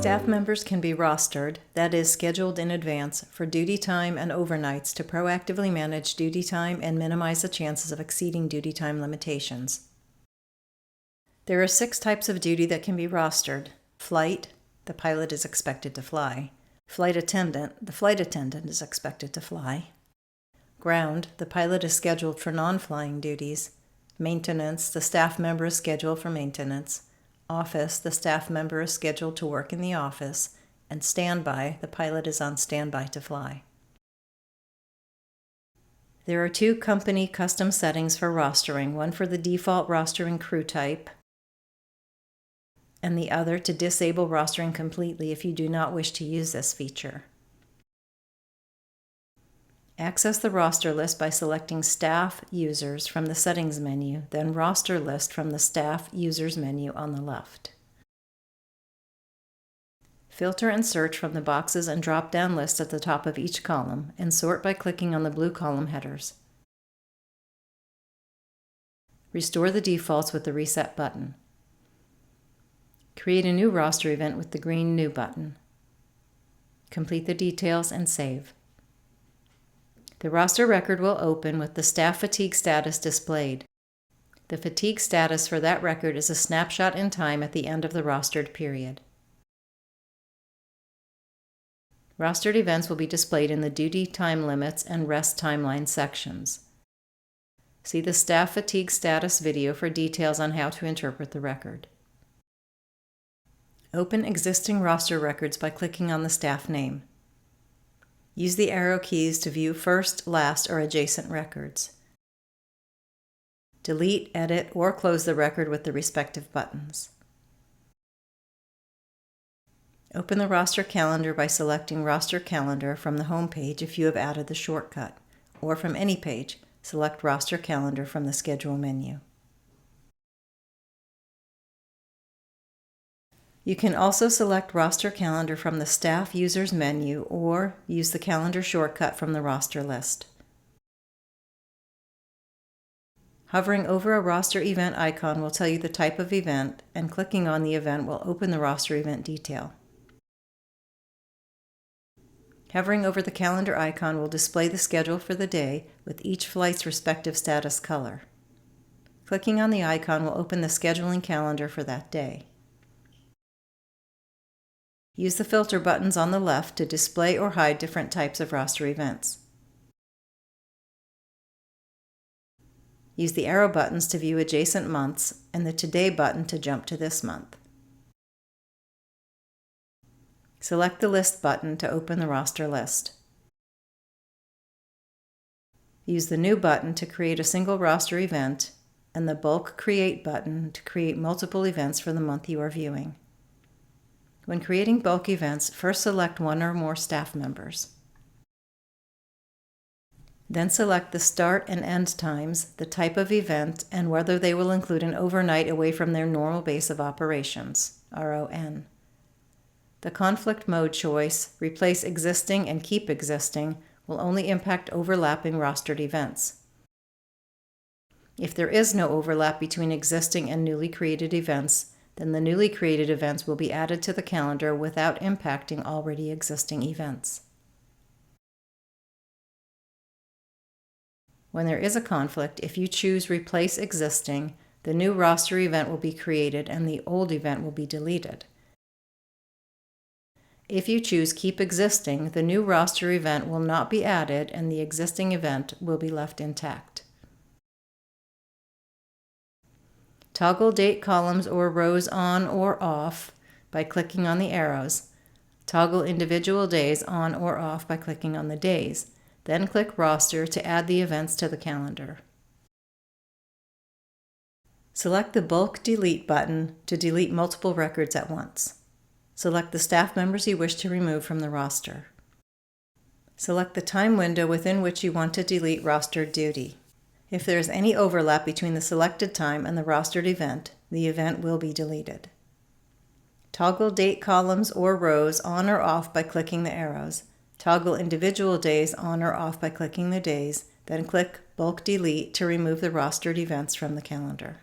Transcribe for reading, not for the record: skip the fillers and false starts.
Staff members can be rostered, that is, scheduled in advance, for duty time and overnights to proactively manage duty time and minimize the chances of exceeding duty time limitations. There are 6 types of duty that can be rostered. Flight, the pilot is expected to fly. Flight attendant, the flight attendant is expected to fly. Ground, the pilot is scheduled for non-flying duties. Maintenance, the staff member is scheduled for maintenance. Office, the staff member is scheduled to work in the office. And standby, the pilot is on standby to fly. There are 2 company custom settings for rostering, one for the default rostering crew type, and the other to disable rostering completely if you do not wish to use this feature. Access the roster list by selecting Staff Users from the Settings menu, then Roster List from the Staff Users menu on the left. Filter and search from the boxes and drop-down lists at the top of each column, and sort by clicking on the blue column headers. Restore the defaults with the Reset button. Create a new roster event with the green New button. Complete the details and save. The roster record will open with the staff fatigue status displayed. The fatigue status for that record is a snapshot in time at the end of the rostered period. Rostered events will be displayed in the duty time limits and rest timeline sections. See the staff fatigue status video for details on how to interpret the record. Open existing roster records by clicking on the staff name. Use the arrow keys to view first, last, or adjacent records. Delete, edit, or close the record with the respective buttons. Open the roster calendar by selecting Roster Calendar from the home page if you have added the shortcut, or from any page, select Roster Calendar from the Schedule menu. You can also select Roster Calendar from the Staff Users menu or use the calendar shortcut from the roster list. Hovering over a roster event icon will tell you the type of event, and clicking on the event will open the roster event detail. Hovering over the calendar icon will display the schedule for the day with each flight's respective status color. Clicking on the icon will open the scheduling calendar for that day. Use the filter buttons on the left to display or hide different types of roster events. Use the arrow buttons to view adjacent months and the Today button to jump to this month. Select the List button to open the roster list. Use the New button to create a single roster event and the Bulk Create button to create multiple events for the month you are viewing. When creating bulk events, first select one or more staff members. Then select the start and end times, the type of event, and whether they will include an overnight away from their normal base of operations, RON. The conflict mode choice, Replace Existing and Keep Existing, will only impact overlapping rostered events. If there is no overlap between existing and newly created events, then the newly created events will be added to the calendar without impacting already existing events. When there is a conflict, if you choose Replace Existing, the new roster event will be created and the old event will be deleted. If you choose Keep Existing, the new roster event will not be added and the existing event will be left intact. Toggle date columns or rows on or off by clicking on the arrows. Toggle individual days on or off by clicking on the days. Then click Roster to add the events to the calendar. Select the Bulk Delete button to delete multiple records at once. Select the staff members you wish to remove from the roster. Select the time window within which you want to delete rostered duty. If there is any overlap between the selected time and the rostered event, the event will be deleted. Toggle date columns or rows on or off by clicking the arrows. Toggle individual days on or off by clicking the days, then click Bulk Delete to remove the rostered events from the calendar.